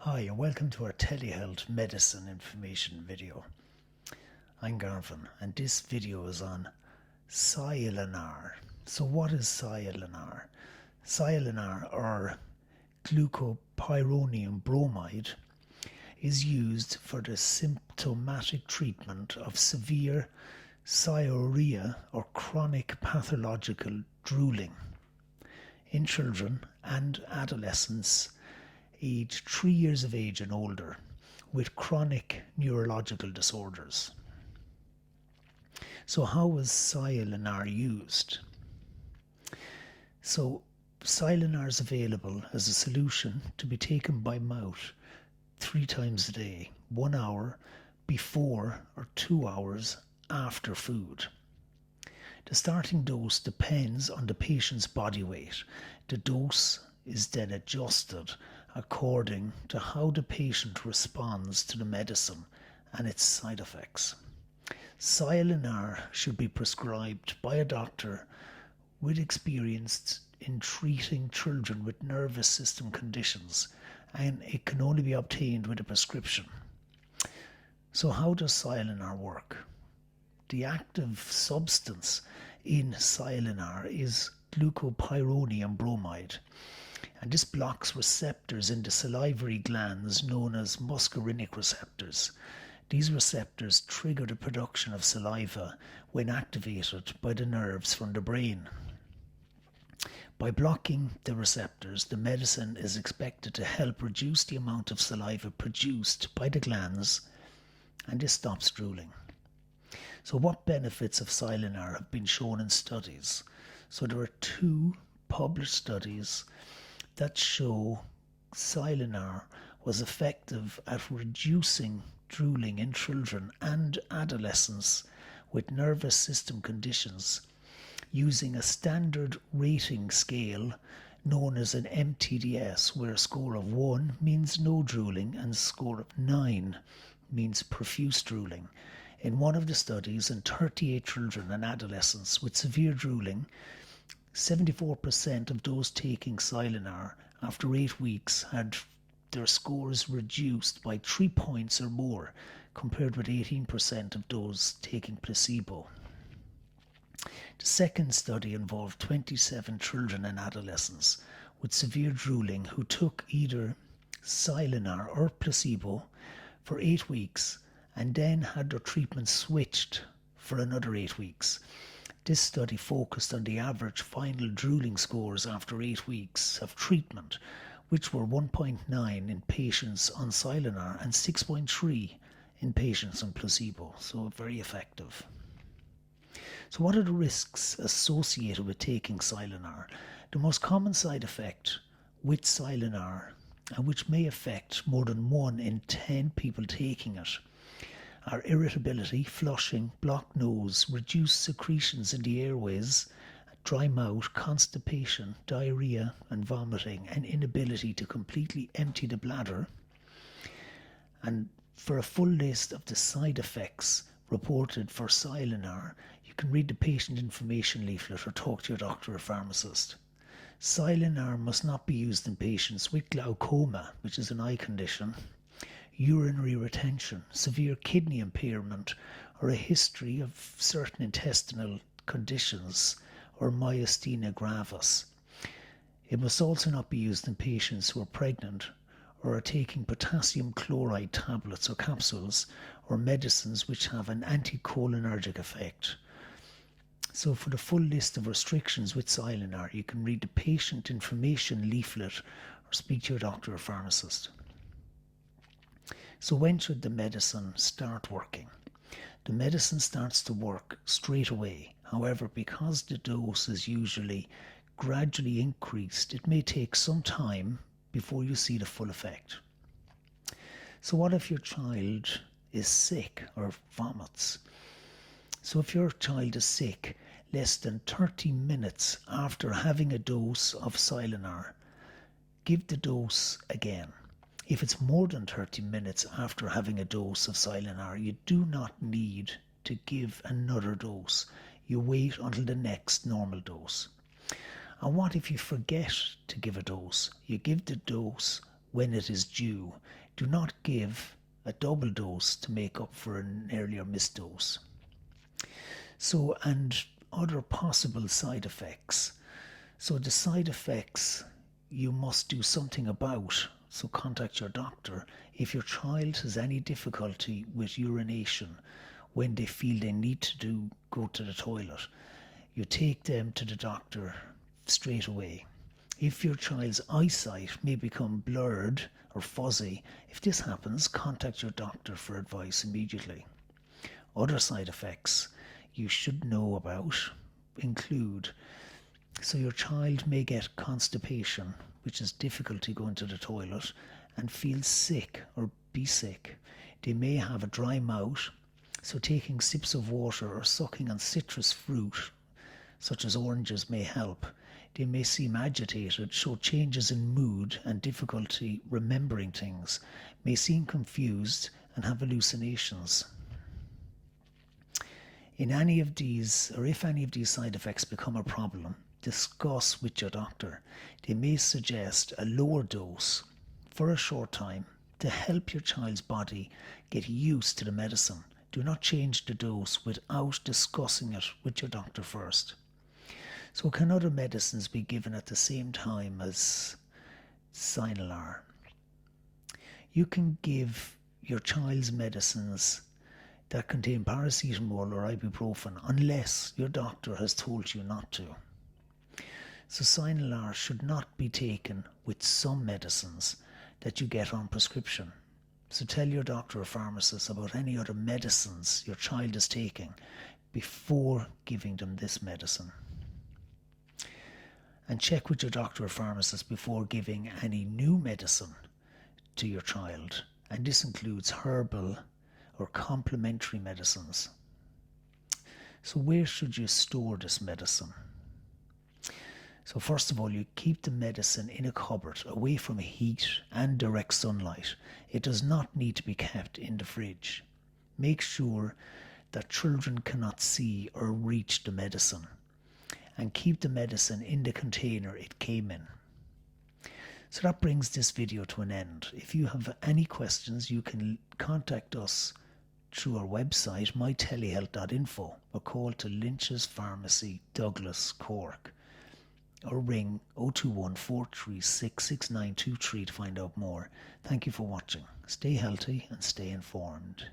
Hi and welcome to our telehealth medicine information video. I'm Garvin and this video is on Sialanar. So what is Sialanar? Sialanar, or glycopyrronium bromide, is used for the symptomatic treatment of severe sialorrhea or chronic pathological drooling in children and adolescents aged 3 years of age and older with chronic neurological disorders. So how is Sialanar used? So Sialanar is available as a solution to be taken by mouth 3 times a day, 1 hour before or 2 hours after food. The starting dose depends on the patient's body weight. The dose is then adjusted according to how the patient responds to the medicine and its side effects. Sialanar should be prescribed by a doctor with experience in treating children with nervous system conditions, and it can only be obtained with a prescription. So how does Sialanar work? The active substance in Sialanar is glycopyrronium bromide, and this blocks receptors in the salivary glands known as muscarinic receptors. These receptors trigger the production of saliva when activated by the nerves from the brain. By blocking the receptors, the medicine is expected to help reduce the amount of saliva produced by the glands, and this stops drooling. So what benefits of Sialanar have been shown in studies? So there are 2 published studies that show Sialanar was effective at reducing drooling in children and adolescents with nervous system conditions using a standard rating scale known as an MTDS, where a score of 1 means no drooling and a score of 9 means profuse drooling. In one of the studies, in 38 children and adolescents with severe drooling, 74% of those taking Sialanar after 8 weeks had their scores reduced by 3 points or more, compared with 18% of those taking placebo. The second study involved 27 children and adolescents with severe drooling who took either Sialanar or placebo for 8 weeks and then had their treatment switched for another 8 weeks. This study focused on the average final drooling scores after 8 weeks of treatment, which were 1.9 in patients on Sialanar and 6.3 in patients on placebo, so very effective. So what are the risks associated with taking Sialanar? The most common side effect with Sialanar, and which may affect more than 1 in 10 people taking it, are irritability, flushing, blocked nose, reduced secretions in the airways, dry mouth, constipation, diarrhea and vomiting, and inability to completely empty the bladder. And for a full list of the side effects reported for Sialanar, you can read the patient information leaflet or talk to your doctor or pharmacist. Sialanar must not be used in patients with glaucoma, which is an eye condition, urinary retention, severe kidney impairment, or a history of certain intestinal conditions, or myasthenia gravis. It must also not be used in patients who are pregnant or are taking potassium chloride tablets or capsules or medicines which have an anticholinergic effect. So for the full list of restrictions with Sialanar, you can read the patient information leaflet or speak to your doctor or pharmacist. So when should the medicine start working? The medicine starts to work straight away. However, because the dose is usually gradually increased, it may take some time before you see the full effect. So what if your child is sick or vomits? So if your child is sick less than 30 minutes after having a dose of Sialanar, give the dose again. If it's more than 30 minutes after having a dose of Sialanar, you do not need to give another dose. You wait until the next normal dose. And what if you forget to give a dose? You give the dose when it is due. Do not give a double dose to make up for an earlier missed dose. So, and other possible side effects. So the side effects you must do something about. So contact your doctor if your child has any difficulty with urination when they feel they need to go to the toilet. You take them to the doctor straight away. If your child's eyesight may become blurred or fuzzy, if this happens, contact your doctor for advice immediately. Other side effects you should know about include, so your child may get constipation, which is difficulty going to the toilet, and feel sick or be sick. They may have a dry mouth, so taking sips of water or sucking on citrus fruit, such as oranges, may help. They may seem agitated, show changes in mood and difficulty remembering things, may seem confused and have hallucinations. In any of these, or if any of these side effects become a problem, discuss with your doctor. They may suggest a lower dose for a short time to help your child's body get used to the medicine. Do not change the dose without discussing it with your doctor first. So can other medicines be given at the same time as Sialanar? You can give your child's medicines that contain paracetamol or ibuprofen unless your doctor has told you not to. So Sialanar should not be taken with some medicines that you get on prescription. So tell your doctor or pharmacist about any other medicines your child is taking before giving them this medicine. And check with your doctor or pharmacist before giving any new medicine to your child. And this includes herbal or complementary medicines. So where should you store this medicine? So first of all, you keep the medicine in a cupboard away from heat and direct sunlight. It does not need to be kept in the fridge. Make sure that children cannot see or reach the medicine, and keep the medicine in the container it came in. So that brings this video to an end. If you have any questions, you can contact us through our website, mytelehealth.info, or call to Lynch's Pharmacy, Douglas, Cork, or ring 021 436 6923 to find out more. Thank you for watching. Stay healthy and stay informed.